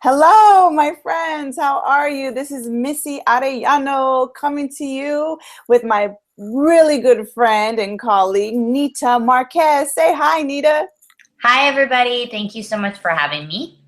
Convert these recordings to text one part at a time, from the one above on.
Hello, my friends. How are you? This is Missy Arellano coming to you with my really good friend and colleague, Nita Marquez. Say hi, Nita. Hi, everybody. Thank you so much for having me.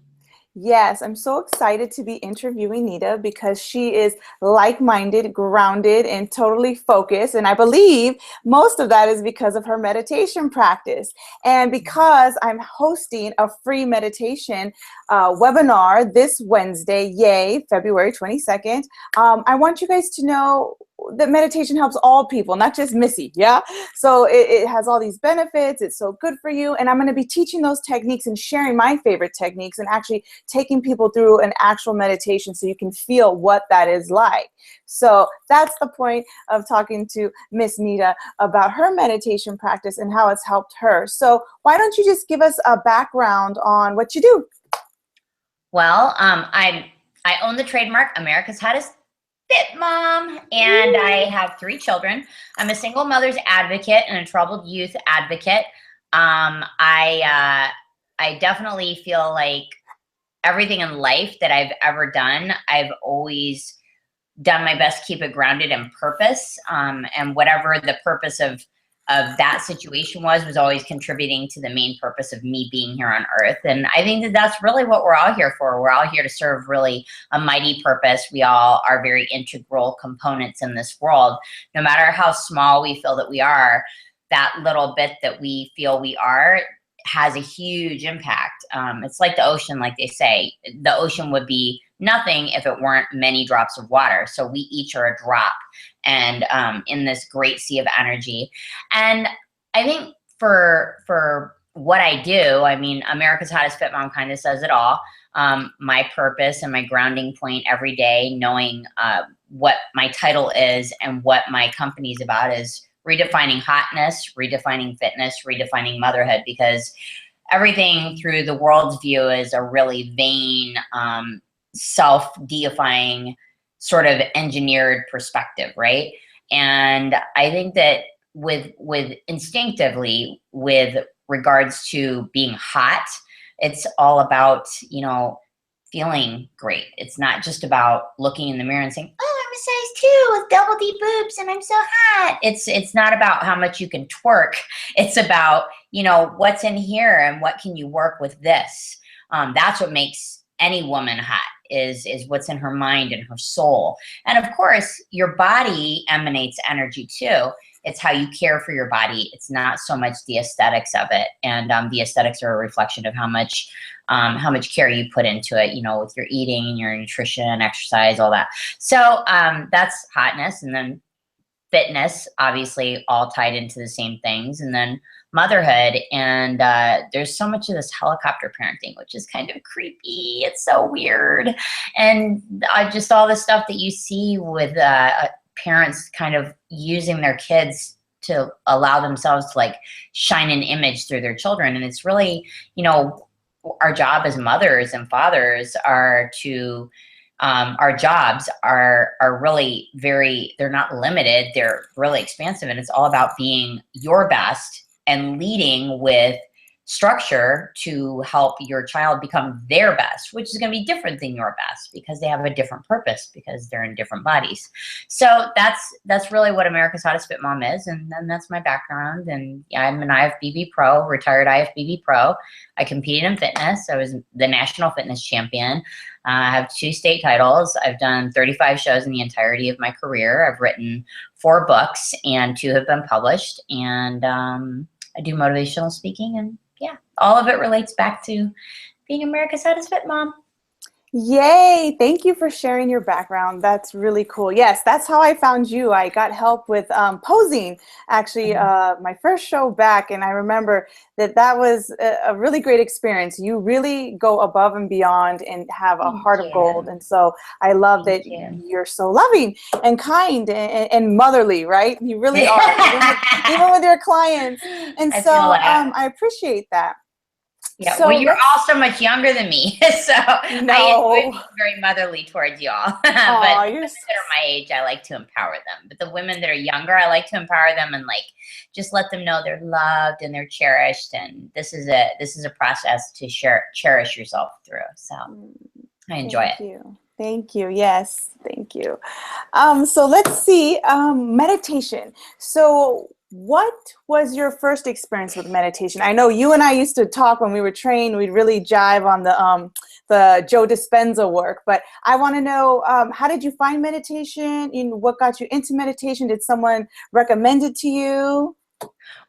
Yes, I'm so excited to be interviewing Nita because she is like-minded, grounded, and totally focused. And I believe most of that is because of her meditation practice. And because I'm hosting a free meditation webinar this Wednesday, yay, February 22nd, I want you guys to know that meditation helps all people, not just Missy, yeah? So it has all these benefits. It's so good for you. And I'm going to be teaching those techniques and sharing my favorite techniques and actually taking people through an actual meditation so you can feel what that is like. So that's the point of talking to Miss Nita about her meditation practice and how it's helped her. So why don't you just give us a background on what you do? Well, I own the trademark America's Hottest Fit Mom, and I have three children. I'm a single mother's advocate and a troubled youth advocate. I definitely feel like everything in life that I've ever done, I've always done my best to keep it grounded in purpose. And whatever the purpose of that situation was always contributing to the main purpose of me being here on earth. And I think that that's really what we're all here for. We're all here to serve really a mighty purpose. We all are very integral components in this world. No matter how small we feel that we are, that little bit that we feel we are has a huge impact. It's like the ocean, like they say. The ocean would be nothing if it weren't many drops of water. So we each are a drop, and in this great sea of energy. And I think for what I do, I mean, America's Hottest Fit Mom kind of says it all. My purpose and my grounding point every day, knowing what my title is and what my company's about, is redefining hotness, redefining fitness, redefining motherhood, because everything through the world's view is a really vain, self-deifying sort of engineered perspective, right? And I think that with instinctively, with regards to being hot, it's all about, feeling great. It's not just about looking in the mirror and saying, "Oh, I'm a size 2 with double D boobs and I'm so hot." It's not about how much you can twerk. It's about, what's in here and what can you work with this. That's what makes any woman hot, is what's in her mind and her soul. And of course, your body emanates energy too. It's how you care for your body. It's not so much the aesthetics of it. And the aesthetics are a reflection of how much care you put into it, with your eating, your nutrition, exercise, all that. So that's hotness. And then fitness, obviously, all tied into the same things. And then motherhood. And there's so much of this helicopter parenting, which is kind of creepy. It's so weird. And just all the stuff that you see with parents kind of using their kids to allow themselves to like shine an image through their children. And it's really, our job as mothers and fathers are to our jobs are really they're not limited, they're really expansive, and it's all about being your best and leading with structure to help your child become their best, which is going to be different than your best because they have a different purpose, because they're in different bodies. So that's really what America's Hottest Fit Mom is. And then that's my background. And I'm an IFBB pro, retired IFBB pro. I competed in fitness. I was the national fitness champion. I have 2 state titles. I've done 35 shows in the entirety of my career. I've written 4 books and 2 have been published. And I do motivational speaking, and yeah, all of it relates back to being America's Hottest Fit Mom. Yay! Thank you for sharing your background. That's really cool. Yes, that's how I found you. I got help with posing, actually, my first show back, and I remember that was a really great experience. You really go above and beyond and have a Thank heart of you. gold, and so I love Thank that you. you're so loving and kind and motherly, right? You really are, even with your clients, and I feel so that. I appreciate that. Yeah, well, So you're let's all so much younger than me, so I enjoy no. being very motherly towards y'all. But Oh, the you're women that are my age, I like to empower them. But the women that are younger, I like to empower them and like just let them know they're loved and they're cherished. And this is a process to cherish yourself through. So I enjoy it. Thank you. Thank you. Yes, thank you. So let's see, meditation. So what was your first experience with meditation? I know you and I used to talk when we were trained. We'd really jive on the Joe Dispenza work. But I want to know, how did you find meditation? What got you into meditation? Did someone recommend it to you?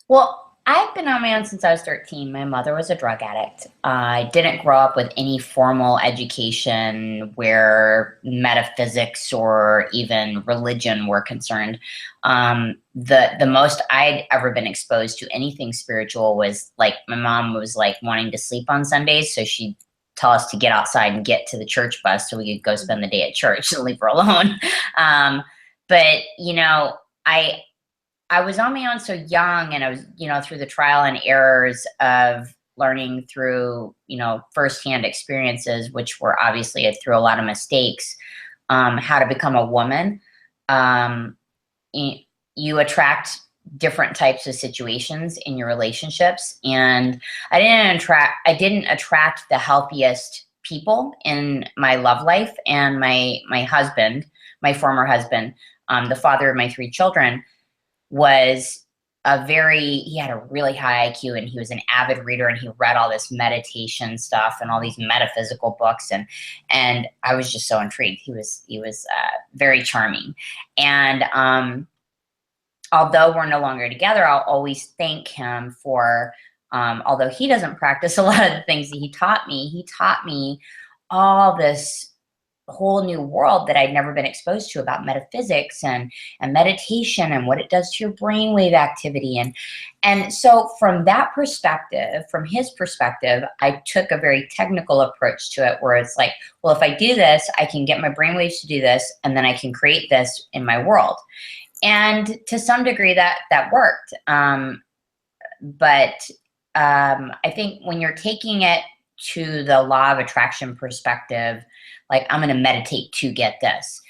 Well, I've been on my own since I was 13. My mother was a drug addict. I didn't grow up with any formal education where metaphysics or even religion were concerned. The most I'd ever been exposed to anything spiritual was like my mom was like wanting to sleep on Sundays, so she'd tell us to get outside and get to the church bus so we could go spend the day at church and leave her alone. But I was on my own so young, and I was, through the trial and errors of learning through, firsthand experiences, which were obviously through a lot of mistakes, how to become a woman. You attract different types of situations in your relationships, and I didn't attract the healthiest people in my love life, and my husband, my former husband, the father of my 3 children, was he had a really high IQ, and he was an avid reader, and he read all this meditation stuff and all these metaphysical books. And I was just so intrigued. He was very charming. And, although we're no longer together, I'll always thank him for, although he doesn't practice a lot of the things that he taught me all this whole new world that I'd never been exposed to about metaphysics and meditation and what it does to your brainwave activity. And so from that perspective, from his perspective, I took a very technical approach to it, where it's like, well, if I do this, I can get my brainwaves to do this, and then I can create this in my world. And to some degree that worked. But I think when you're taking it to the law of attraction perspective, like, I'm going to meditate to get this,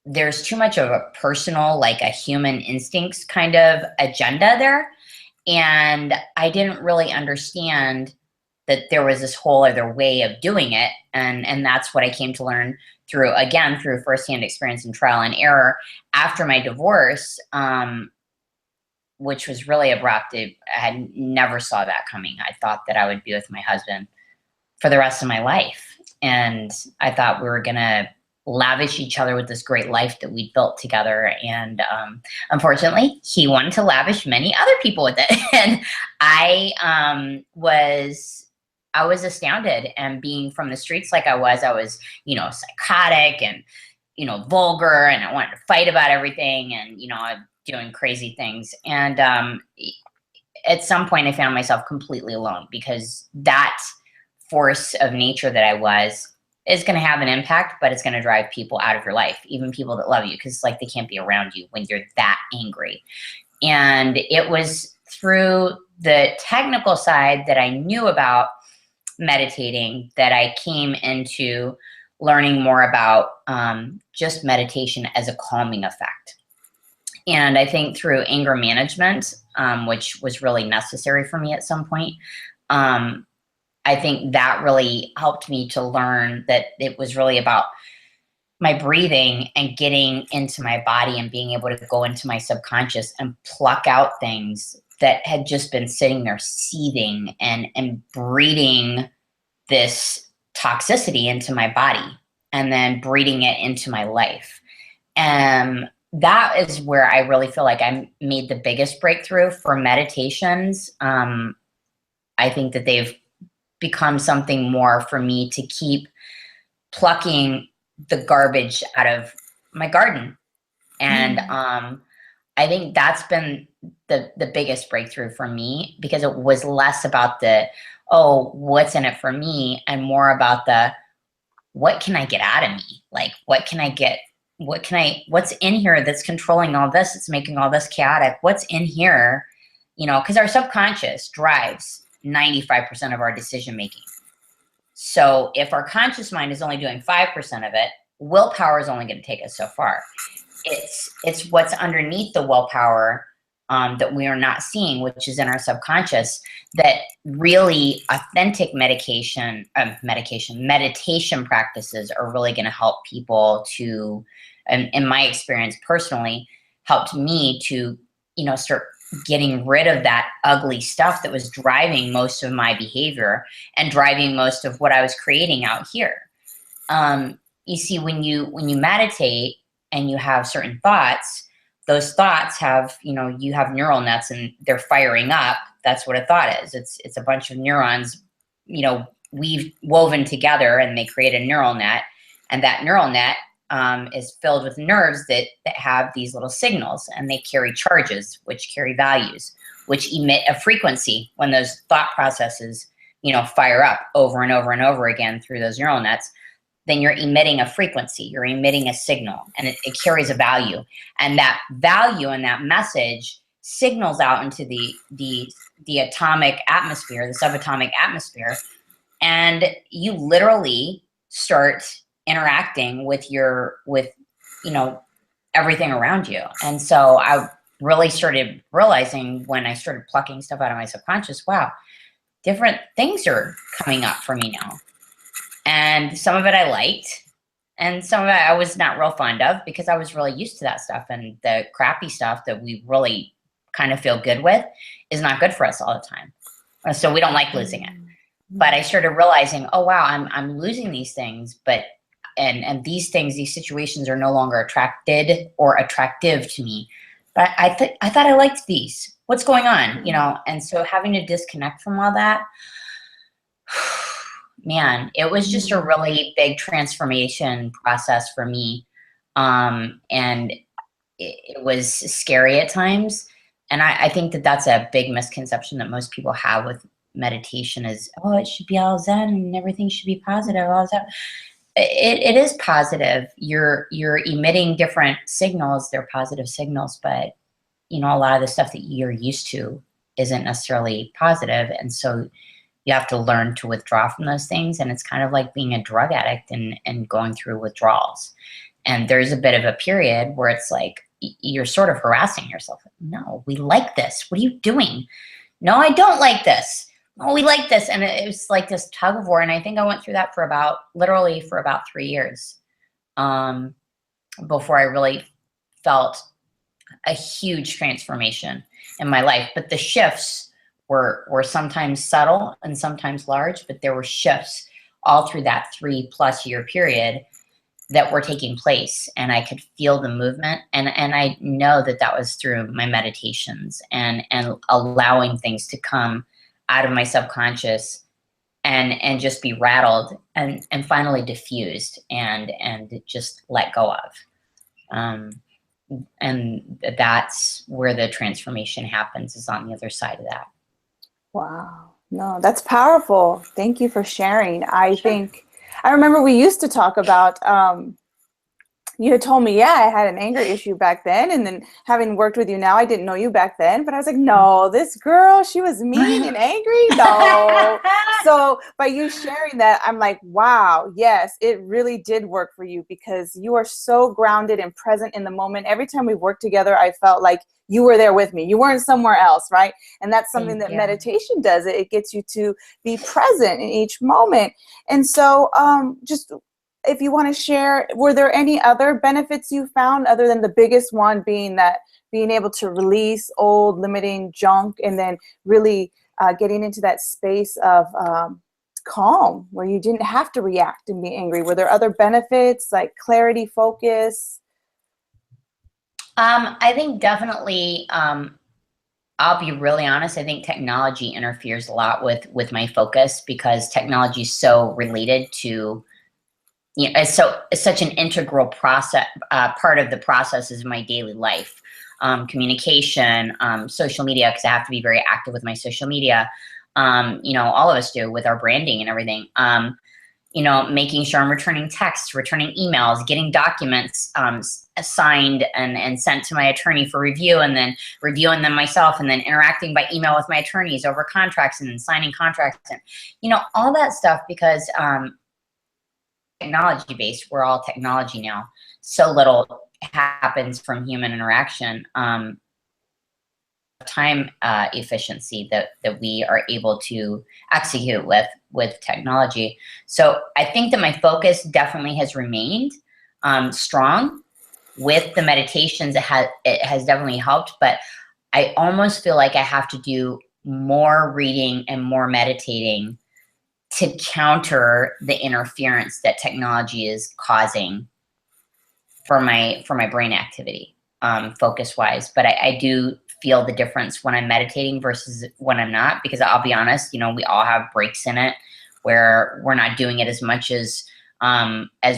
there's too much of a personal, like a human instincts kind of agenda there. And I didn't really understand that there was this whole other way of doing it. And that's what I came to learn through firsthand experience and trial and error after my divorce, which was really abrupt. I had never saw that coming. I thought that I would be with my husband for the rest of my life. And I thought we were going to lavish each other with this great life that we built together. And unfortunately, he wanted to lavish many other people with it. And I was astounded. And being from the streets like I was, psychotic and, vulgar, and I wanted to fight about everything, and, doing crazy things. And at some point I found myself completely alone, because that force of nature that I was is going to have an impact, but it's going to drive people out of your life, even people that love you, because like they can't be around you when you're that angry. And it was through the technical side that I knew about meditating that I came into learning more about just meditation as a calming effect. And I think through anger management, which was really necessary for me at some point, I think that really helped me to learn that it was really about my breathing and getting into my body and being able to go into my subconscious and pluck out things that had just been sitting there seething and breeding this toxicity into my body, and then breeding it into my life. And that is where I really feel like I made the biggest breakthrough for meditations. I think that they've become something more for me to keep plucking the garbage out of my garden. And I think that's been the biggest breakthrough for me, because it was less about what's in it for me, and more about what can I get out of me? Like, what's in here that's controlling all this? It's making all this chaotic. What's in here? Because our subconscious drives 95% of our decision making. So if our conscious mind is only doing 5% of it, willpower is only going to take us so far. It's what's underneath the willpower that we are not seeing, which is in our subconscious, that really authentic meditation practices are really going to help people to, and in my experience personally, helped me to, start getting rid of that ugly stuff that was driving most of my behavior and driving most of what I was creating out here. You see, when you meditate and you have certain thoughts, those thoughts have, you have neural nets and they're firing up. That's what a thought is. It's a bunch of neurons, we've woven together, and they create a neural net. And that neural net is filled with nerves that have these little signals, and they carry charges, which carry values, which emit a frequency when those thought processes, fire up over and over and over again through those neural nets. Then you're emitting a frequency, you're emitting a signal, and it carries a value. And that value and that message signals out into the atomic atmosphere, the subatomic atmosphere, and you literally start interacting with everything around you. And so I really started realizing, when I started plucking stuff out of my subconscious, wow, different things are coming up for me now. And some of it I liked, and some of it I was not real fond of, because I was really used to that stuff, and the crappy stuff that we really kind of feel good with is not good for us all the time. So we don't like losing it. But I started realizing, oh wow, I'm losing these things, but and these things, these situations are no longer attracted or attractive to me. But I thought I liked these. What's going on? And so having to disconnect from all that, man, it was just a really big transformation process for me. And it was scary at times. And I think that that's a big misconception that most people have with meditation is, oh, it should be all zen and everything should be positive. All zen. It is positive. You're emitting different signals. They're positive signals, but a lot of the stuff that you're used to isn't necessarily positive. And so you have to learn to withdraw from those things. And it's kind of like being a drug addict and going through withdrawals. And there's a bit of a period where it's like you're sort of harassing yourself. No, we like this. What are you doing? No, I don't like this. Oh, we like this. And it was like this tug of war. And I think I went through that literally for about 3 years before I really felt a huge transformation in my life. But the shifts were sometimes subtle and sometimes large, but there were shifts all through that 3+ year period that were taking place, and I could feel the movement. And I know that that was through my meditations and allowing things to come out of my subconscious and just be rattled and finally diffused and just let go of. And that's where the transformation happens, is on the other side of that. Wow. No, that's powerful. Thank you for sharing. I remember we used to talk about, you had told me, yeah, I had an anger issue back then. And then having worked with you now, I didn't know you back then, but I was like, no, this girl, she was mean and angry. No. So by you sharing that, I'm like, wow, yes, it really did work for you, because you are so grounded and present in the moment. Every time we worked together, I felt like you were there with me. You weren't somewhere else, right? And that's something that meditation does. It gets you to be present in each moment. And so just if you want to share, were there any other benefits you found other than the biggest one being that being able to release old limiting junk and then really getting into that space of calm where you didn't have to react and be angry? Were there other benefits like clarity, focus? I think definitely, I'll be really honest, I think technology interferes a lot with my focus, because technology is so related to, it's such an integral process, part of the processes of my daily life. Communication, social media, because I have to be very active with my social media. All of us do with our branding and everything. Making sure I'm returning texts, returning emails, getting documents signed and sent to my attorney for review, and then reviewing them myself, and then interacting by email with my attorneys over contracts, and then signing contracts, and all that stuff, because technology based, we're all technology now. So little happens from human interaction. time efficiency that we are able to execute with technology. So I think that my focus definitely has remained strong. With the meditations, it has definitely helped, but I almost feel like I have to do more reading and more meditating to counter the interference that technology is causing for my brain activity, focus wise. But I do feel the difference when I'm meditating versus when I'm not, because I'll be honest, you know, we all have breaks in it where we're not doing it as much as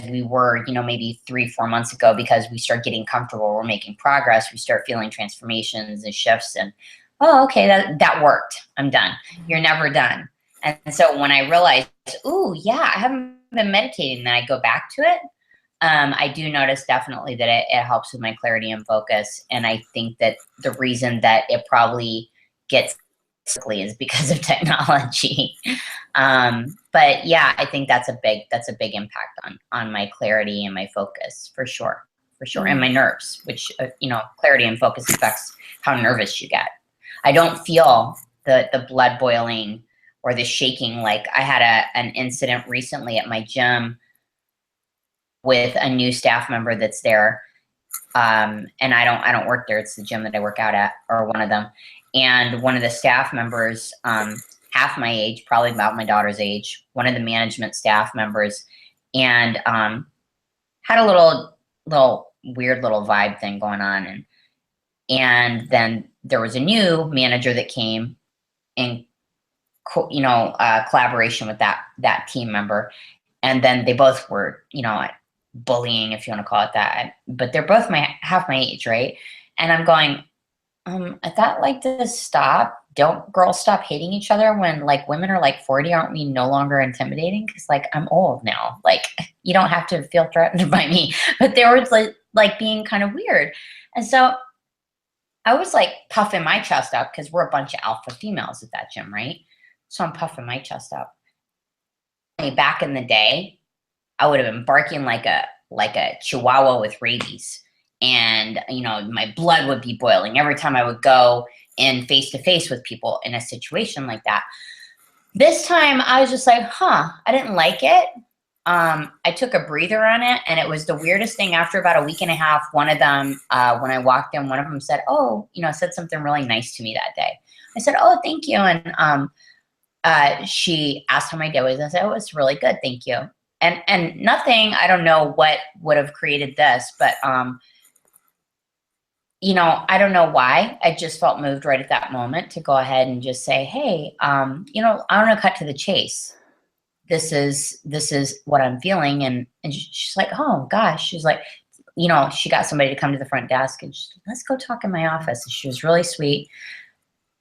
we were, you know, maybe 3-4 months ago, because we start getting comfortable, we're making progress, we start feeling transformations and shifts, and oh, okay, that worked, I'm done. You're never done. And so when I realized, ooh, yeah, I haven't been meditating, then I go back to it. I do notice definitely that it helps with my clarity and focus. And I think that the reason that it probably gets quickly is because of technology. But yeah, I think that's a big impact on my clarity and my focus, for sure, and my nerves, which you know, clarity and focus affects how nervous you get. I don't feel the blood boiling or the shaking. Like I had an incident recently at my gym with a new staff member that's there. And I don't work there. It's the gym that I work out at, or one of them. And one of the staff members, half my age, probably about my daughter's age, one of the management staff members, and had a little weird little vibe thing going on. And then there was a new manager that came in, you know, collaboration with that team member. And then they both were, you know, bullying, if you want to call it that, but they're both half my age, right? And I'm going, I thought, like, to stop. Don't girls stop hating each other when, like, women are like 40? Aren't we no longer intimidating? Because, like, I'm old now. Like, you don't have to feel threatened by me. But they were like being kind of weird. And so I was like puffing my chest up, because we're a bunch of alpha females at that gym, right? So I'm puffing my chest up. Back in the day, I would have been barking like a chihuahua with rabies. And, you know, my blood would be boiling every time I would go in face to face with people in a situation like that. This time I was just like, I didn't like it. I took a breather on it, and it was the weirdest thing. After about a week and a half, one of them, when I walked in, one of them said, oh, you know, said something really nice to me that day. I said, oh, thank you. And she asked how my day was, and I said, oh, it's really good, thank you. And nothing, I don't know what would have created this, but you know, I don't know why. I just felt moved right at that moment to go ahead and just say, hey, you know, I want to cut to the chase. This is what I'm feeling. And she's like, oh gosh, she's like, you know, she got somebody to come to the front desk, and she's like, let's go talk in my office. And she was really sweet.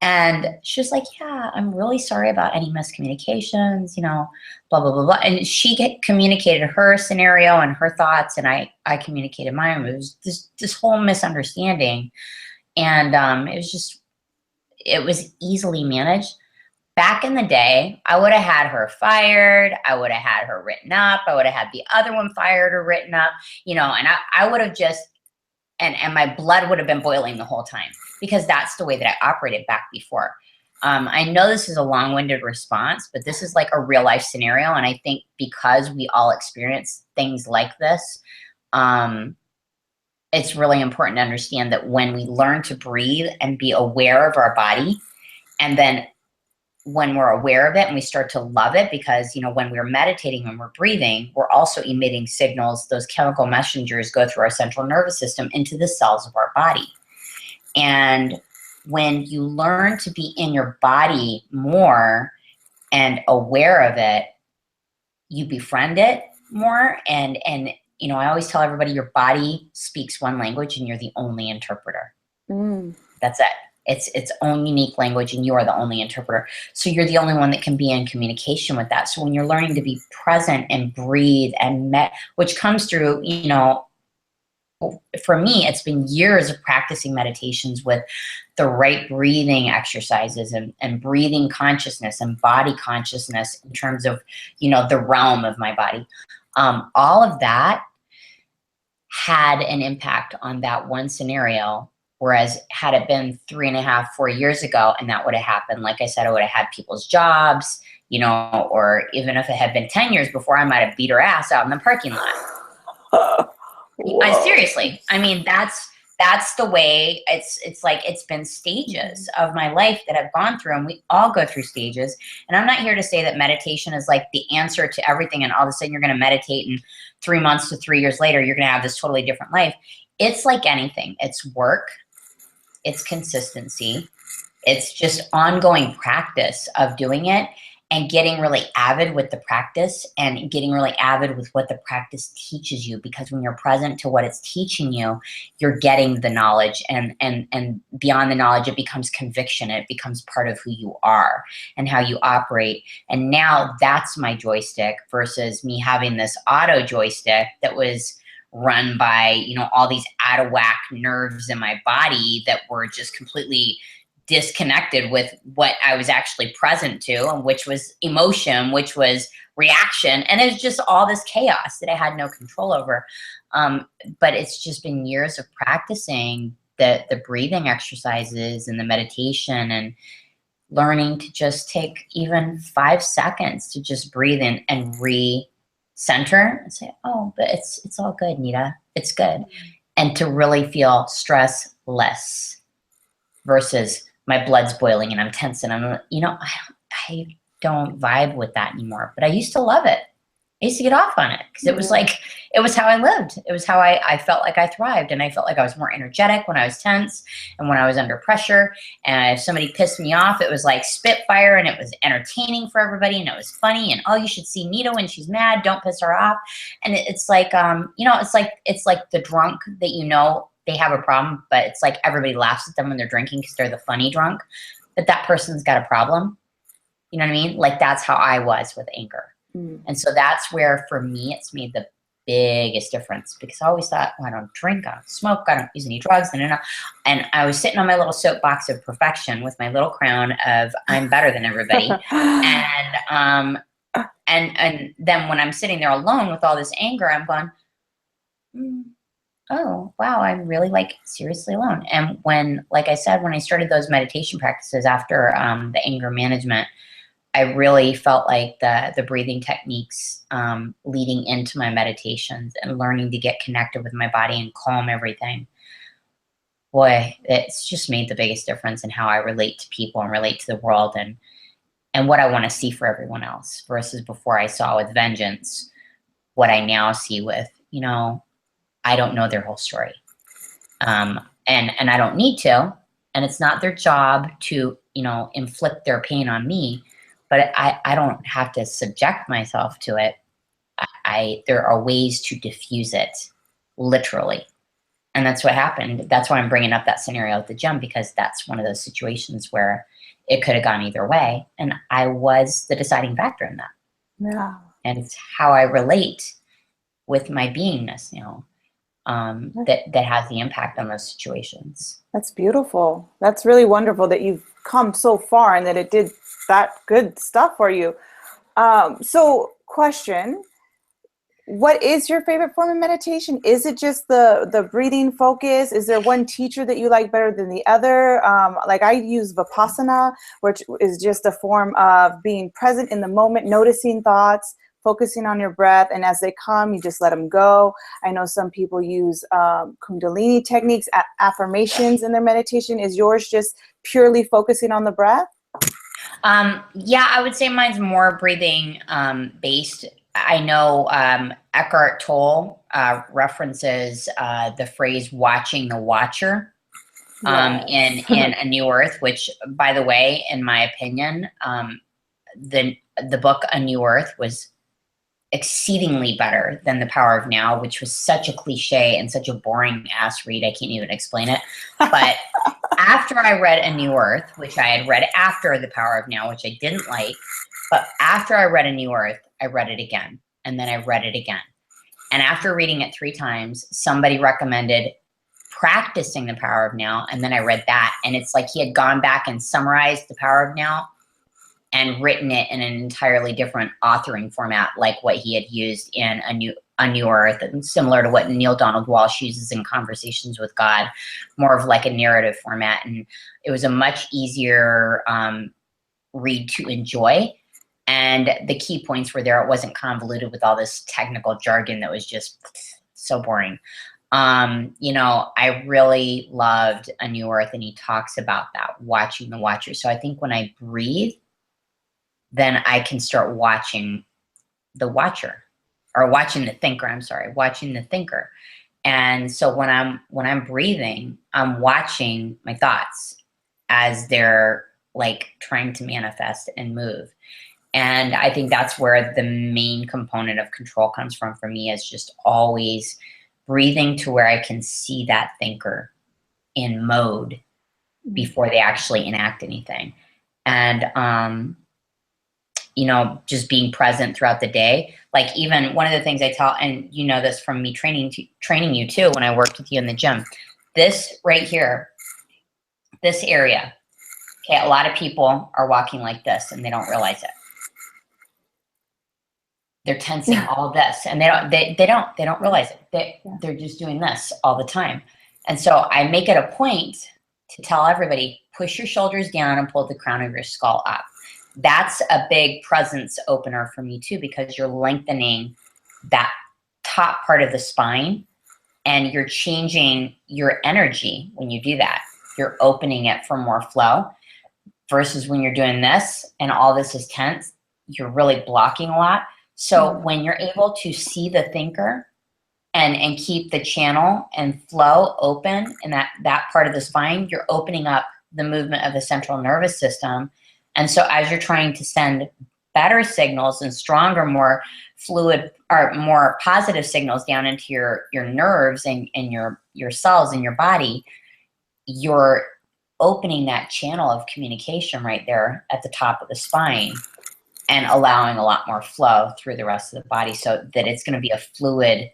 And she was like, yeah, I'm really sorry about any miscommunications, you know, blah, blah, blah, blah. And she communicated her scenario and her thoughts, and I communicated mine. It was this whole misunderstanding. And it was easily managed. Back in the day, I would have had her fired. I would have had her written up. I would have had the other one fired or written up, you know, and I would have just, and my blood would have been boiling the whole time, because that's the way that I operated back before. I know this is a long-winded response, but this is like a real life scenario. And I think because we all experience things like this, it's really important to understand that when we learn to breathe and be aware of our body, and then when we're aware of it and we start to love it, because, you know, when we're meditating, when we're breathing, we're also emitting signals. Those chemical messengers go through our central nervous system into the cells of our body. And when you learn to be in your body more and aware of it, you befriend it more. And you know, I always tell everybody, your body speaks one language and you're the only interpreter. That's it. It's its own unique language, and you are the only interpreter. So you're the only one that can be in communication with that. So when you're learning to be present and breathe and which comes through, you know, for me, it's been years of practicing meditations with the right breathing exercises and breathing consciousness and body consciousness in terms of, you know, the realm of my body. All of that had an impact on that one scenario Whereas had it been 3.5, 4 years ago, and that would have happened, like I said, I would have had people's jobs, you know, or even if it had been 10 years before, I might have beat her ass out in the parking lot. Seriously, I mean, that's the way it's like, it's been stages of my life that I've gone through, and we all go through stages. And I'm not here to say that meditation is like the answer to everything, and all of a sudden you're going to meditate and 3 months to 3 years later, you're going to have this totally different life. It's like anything. It's work. It's consistency. It's just ongoing practice of doing it, and getting really avid with the practice, and getting really avid with what the practice teaches you. Because when you're present to what it's teaching you, you're getting the knowledge, and beyond the knowledge, it becomes conviction. It becomes part of who you are and how you operate. And now that's my joystick versus me having this auto joystick that was run by, you know, all these out of whack nerves in my body that were just completely disconnected with what I was actually present to, and which was emotion, which was reaction. And it was just all this chaos that I had no control over. But it's just been years of practicing the breathing exercises and the meditation, and learning to just take even 5 seconds to just breathe in and re-center and say, oh, but it's all good, Nita. It's good. And to really feel stress less versus my blood's boiling and I'm tense and I'm, you know, I don't vibe with that anymore. But I used to love it. I used to get off on it because it was like, it was how I lived. It was how I felt like I thrived. And I felt like I was more energetic when I was tense and when I was under pressure. And if somebody pissed me off, it was like spitfire, and it was entertaining for everybody, and it was funny. And oh, you should see Nita when she's mad. Don't piss her off. And it's like, you know, it's like the drunk that, you know, they have a problem, but it's like everybody laughs at them when they're drinking because they're the funny drunk. But that person's got a problem. You know what I mean? Like, that's how I was with anger. And so that's where, for me, it's made the biggest difference, because I always thought, well, I don't drink, I don't smoke, I don't use any drugs, and I was sitting on my little soapbox of perfection with my little crown of I'm better than everybody. And then when I'm sitting there alone with all this anger, I'm going, oh, wow, I'm really, like, seriously alone. And when, like I said, when I started those meditation practices after the anger management, I really felt like the breathing techniques leading into my meditations and learning to get connected with my body and calm everything. Boy, it's just made the biggest difference in how I relate to people and relate to the world, and what I want to see for everyone else, versus before I saw with vengeance what I now see with, you know, I don't know their whole story. And I don't need to, and it's not their job to, you know, inflict their pain on me. But I don't have to subject myself to it. There are ways to diffuse it, literally. And that's what happened. That's why I'm bringing up that scenario at the gym, because that's one of those situations where it could have gone either way. And I was the deciding factor in that. Yeah. And it's how I relate with my beingness, you know, that has the impact on those situations. That's beautiful. That's really wonderful that you've come so far and that it did that good stuff for you. So question, what is your favorite form of meditation? Is it just the breathing focus? Is there one teacher that you like better than the other? Like, I use Vipassana, which is just a form of being present in the moment, noticing thoughts, focusing on your breath, and as they come, you just let them go. I know some people use Kundalini techniques, affirmations in their meditation. Is yours just purely focusing on the breath? Yeah, I would say mine's more breathing based. I know Eckhart Tolle references the phrase "watching the watcher" in A New Earth, which, by the way, in my opinion, the book A New Earth was exceedingly better than The Power of Now, which was such a cliche and such a boring ass read. I can't even explain it. But after I read A New Earth, which I had read after The Power of Now, which I didn't like, but after I read A New Earth, I read it again, and then I read it again. And after reading it 3 times, somebody recommended practicing The Power of Now, and then I read that, and it's like he had gone back and summarized The Power of Now and written it in an entirely different authoring format, like what he had used in a new earth, and similar to what Neil Donald Walsh uses in Conversations with God, more of like a narrative format. And it was a much easier read to enjoy. And the key points were there. It wasn't convoluted with all this technical jargon that was just so boring. You know, I really loved A New Earth, and he talks about that, watching the watcher. So I think when I breathe, then I can start watching the watcher, or watching the thinker. I'm sorry, watching the thinker. And so when I'm breathing, I'm watching my thoughts as they're like trying to manifest and move. And I think that's where the main component of control comes from for me, is just always breathing to where I can see that thinker in mode before they actually enact anything. And, you know, just being present throughout the day. Like, even one of the things I tell, and you know this from me training you too, when I worked with you in the gym, this right here, this area, okay, a lot of people are walking like this and they don't realize it. They're tensing all of this, and they don't realize it. They're just doing this all the time. And so I make it a point to tell everybody, push your shoulders down and pull the crown of your skull up. That's a big presence opener for me too, because you're lengthening that top part of the spine, and you're changing your energy when you do that. You're opening it for more flow, versus when you're doing this and all this is tense, you're really blocking a lot. So when you're able to see the thinker and keep the channel and flow open in that part of the spine, you're opening up the movement of the central nervous system. And so as you're trying to send better signals and stronger, more fluid, or more positive signals down into your nerves and your cells in your body, you're opening that channel of communication right there at the top of the spine, and allowing a lot more flow through the rest of the body, so that it's going to be a fluid,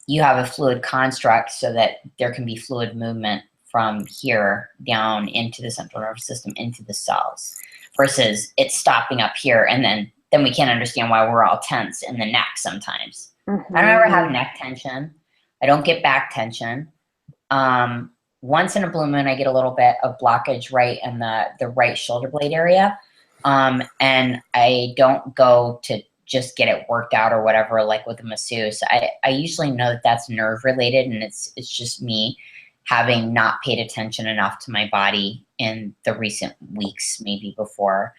you have a fluid construct, so that there can be fluid movement from here down into the central nervous system, into the cells, versus it stopping up here. And then we can't understand why we're all tense in the neck sometimes. I don't ever have neck tension. I don't get back tension. Once in a blue moon, I get a little bit of blockage right in the right shoulder blade area. And I don't go to just get it worked out or whatever, like with a masseuse. I usually know that that's nerve related, and it's just me having not paid attention enough to my body in the recent weeks, maybe before.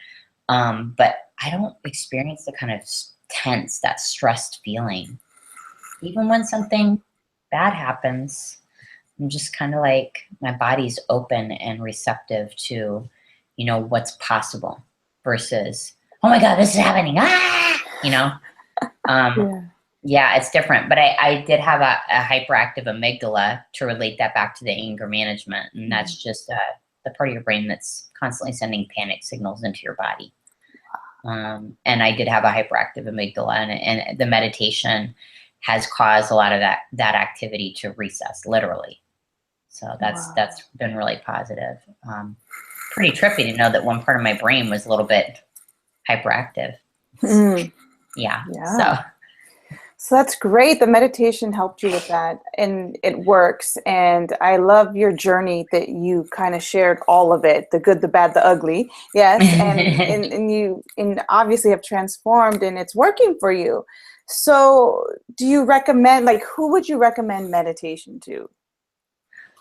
But I don't experience the kind of tense, that stressed feeling. Even when something bad happens, I'm just kind of like, my body's open and receptive to, you know, what's possible, versus, oh my God, this is happening. Ah, you know? Yeah, it's different. But I did have a hyperactive amygdala, to relate that back to the anger management. And that's just the part of your brain that's constantly sending panic signals into your body. And I did have a hyperactive amygdala, and the meditation has caused a lot of that activity to recess, literally. So that's been really positive. Pretty trippy to know that one part of my brain was a little bit hyperactive. Yeah. So that's great. The meditation helped you with that, and it works. And I love your journey that you kind of shared all of it, the good, the bad, the ugly. Yes. And you obviously have transformed, and it's working for you. So do you recommend, like, who would you recommend meditation to?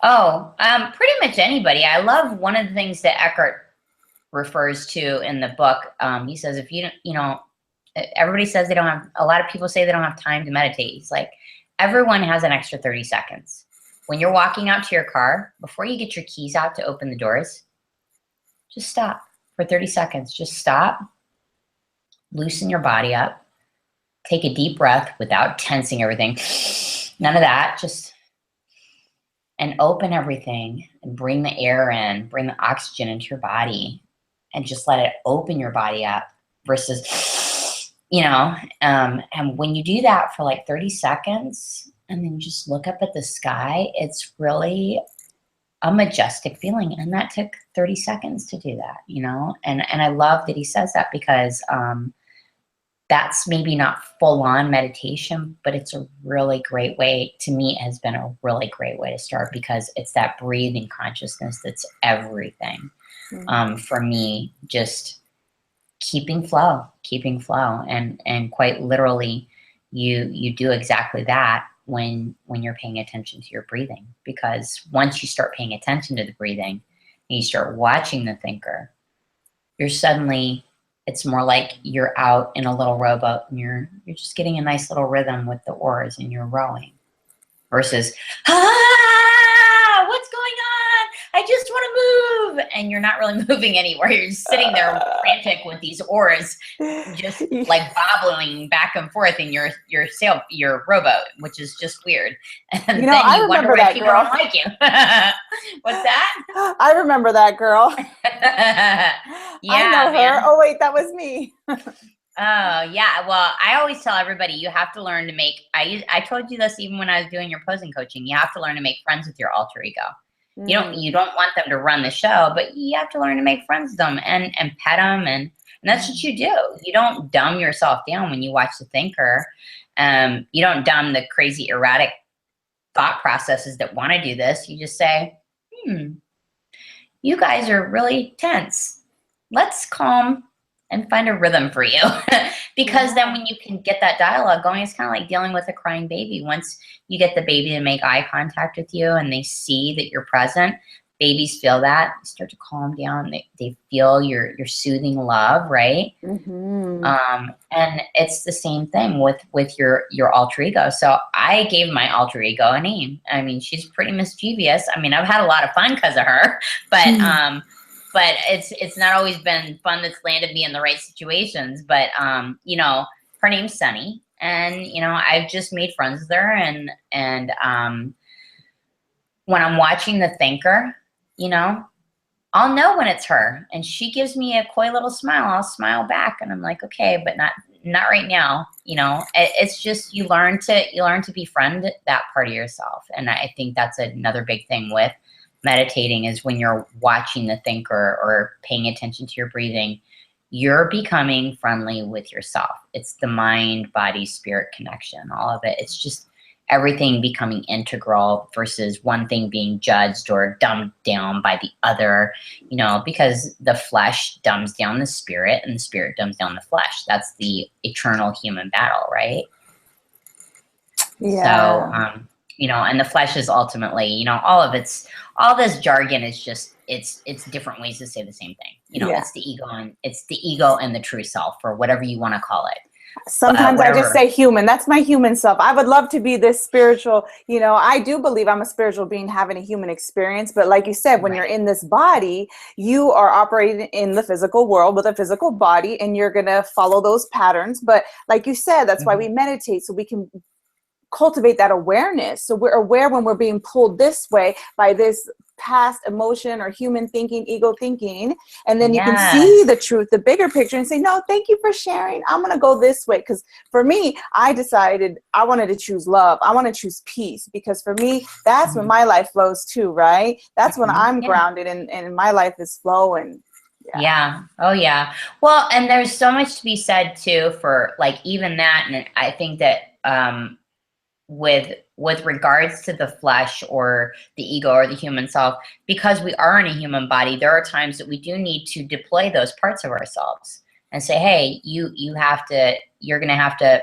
Oh, pretty much anybody. I love one of the things that Eckhart refers to in the book. He says, if you don't, you know, everybody says they don't have, a lot of people say they don't have time to meditate. He's like, everyone has an extra 30 seconds. When you're walking out to your car, before you get your keys out to open the doors, just stop for 30 seconds. Just stop, loosen your body up, take a deep breath without tensing everything. None of that, just, and open everything and bring the air in, bring the oxygen into your body, and just let it open your body up, versus, you know, and when you do that for like 30 seconds and then just look up at the sky, it's really a majestic feeling. And that took 30 seconds to do that, you know? And I love that he says that, because that's maybe not full on meditation, but it's a really great way, to me, it has been a really great way to start, because it's that breathing consciousness that's everything. For me, just keeping flow, and quite literally, you do exactly that when you're paying attention to your breathing, because once you start paying attention to the breathing and you start watching the thinker, you're suddenly, it's more like you're out in a little rowboat and you're just getting a nice little rhythm with the oars and you're rowing, versus, what's going on? I just want to move. And you're not really moving anywhere. You're just sitting there frantic with these oars, just like bobbling back and forth in your rowboat, which is just weird. And You know, then I you wonder remember why that people girl. don't like you. What's that? I remember that girl. Yeah, I know her. man. Oh, wait, that was me. Oh, yeah. Well, I always tell everybody, you have to learn to make, I told you this even when I was doing your posing coaching, you have to learn to make friends with your alter ego. You don't want them to run the show, but you have to learn to make friends with them and pet them. And that's what you do. You don't dumb yourself down when you watch The Thinker. You don't dumb the crazy, erratic thought processes that want to do this. You just say, you guys are really tense. Let's calm and find a rhythm for you. Because then when you can get that dialogue going, it's kind of like dealing with a crying baby. Once you get the baby to make eye contact with you and they see that you're present, babies feel that, they start to calm down. They feel your soothing love, right? And it's the same thing with your alter ego. So I gave my alter ego a name. I mean, she's pretty mischievous. I mean, I've had a lot of fun because of her, but it's not always been fun that's landed me in the right situations. But you know, her name's Sunny, and you know, I've just made friends with her, and when I'm watching The Thinker, you know, I'll know when it's her, and she gives me a coy little smile. I'll smile back, and I'm like, okay, but not right now. You know, it's just you learn to befriend that part of yourself, and I think that's another big thing with meditating is when you're watching The Thinker or paying attention to your breathing, you're becoming friendly with yourself. It's the mind, body, spirit connection, all of it. It's just everything becoming integral versus one thing being judged or dumbed down by the other, you know, because the flesh dumbs down the spirit and the spirit dumbs down the flesh. That's the eternal human battle, right? Yeah. So, you know, and the flesh is ultimately, you know, all this jargon is just, it's different ways to say the same thing. You know, it's the ego and the true self, or whatever you want to call it. Sometimes I just say human. That's my human self. I would love to be this spiritual, you know, I do believe I'm a spiritual being having a human experience. But like you said, when you're in this body, you are operating in the physical world with a physical body, and you're going to follow those patterns. But like you said, that's why we meditate, so we can cultivate that awareness. So we're aware when we're being pulled this way by this past emotion or human thinking, ego thinking, and then you can see the truth, the bigger picture, and say, no, thank you for sharing. I'm going to go this way. Because for me, I decided I wanted to choose love. I want to choose peace, because for me, that's when my life flows too, right? That's when I'm grounded and my life is flowing. Yeah. Oh, yeah. Well, and there's so much to be said too for like even that. And I think that with regards to the flesh or the ego or the human self, because we are in a human body, there are times that we do need to deploy those parts of ourselves and say, hey, you're going to have to,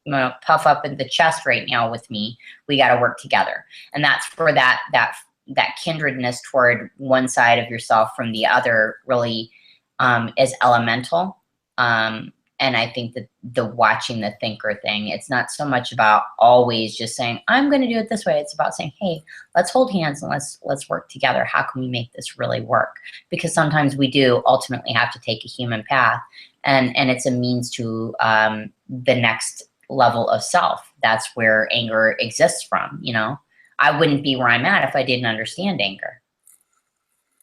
you know, puff up in the chest right now with me. We got to work together. And that's for that kindredness toward one side of yourself from the other really is elemental. And I think that the watching the thinker thing, it's not so much about always just saying, I'm going to do it this way. It's about saying, hey, let's hold hands and let's work together. How can we make this really work? Because sometimes we do ultimately have to take a human path, and it's a means to the next level of self. That's where anger exists from, you know. I wouldn't be where I'm at if I didn't understand anger.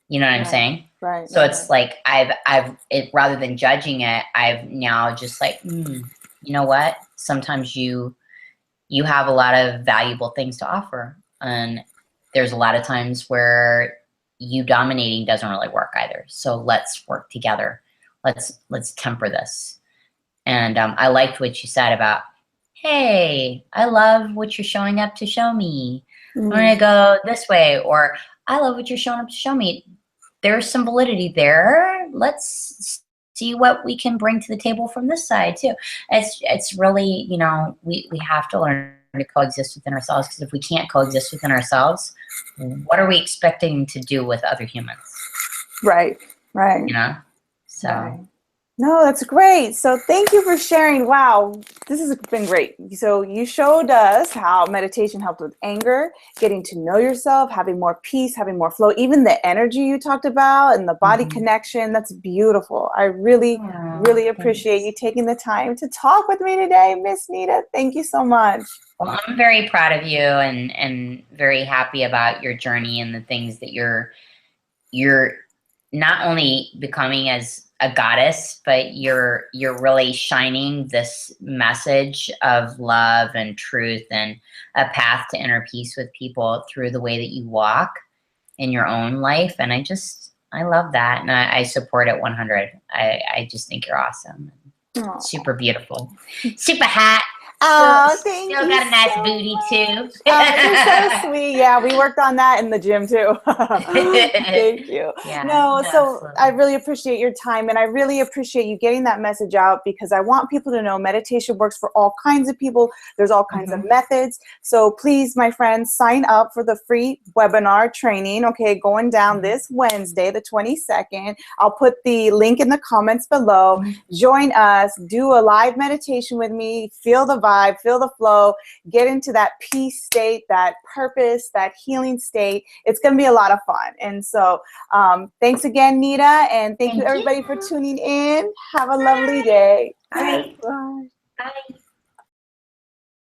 You know what I'm saying? Right. So it's like I've rather than judging it, I've now just like, you know what? Sometimes you have a lot of valuable things to offer, and there's a lot of times where you dominating doesn't really work either. So let's work together. Let's temper this. And I liked what you said about, hey, I love what you're showing up to show me. I'm going to go this way. Or I love what you're showing up to show me. There's some validity there. Let's see what we can bring to the table from this side too. It's really, you know, we have to learn to coexist within ourselves, because if we can't coexist within ourselves, what are we expecting to do with other humans? Right, right. You know? So. Right. No, that's great. So thank you for sharing. Wow, this has been great. So you showed us how meditation helped with anger, getting to know yourself, having more peace, having more flow, even the energy you talked about and the body connection. That's beautiful. I really, really appreciate you taking the time to talk with me today, Miss Nita. Thank you so much. Well, I'm very proud of you and very happy about your journey and the things that you're not only becoming as a goddess, but you're really shining this message of love and truth and a path to inner peace with people through the way that you walk in your own life. And I love that. And I support it 100. I just think you're awesome. Aww. Super beautiful. Super hot. Oh, thank you. Still got a nice so booty much. too. You're so sweet. Yeah, we worked on that in the gym too. Thank you. Yeah, no, so absolutely. I really appreciate your time, and I really appreciate you getting that message out, because I want people to know meditation works for all kinds of people. There's all kinds of methods. So please, my friends, sign up for the free webinar training, okay, going down this Wednesday, the 22nd. I'll put the link in the comments below. Join us, do a live meditation with me, feel the vibe, feel the flow, get into that peace state, that purpose, that healing state. It's going to be a lot of fun. And so thanks again, Nita, and thank you everybody for tuning in. Have a lovely day. All right. Bye. Bye.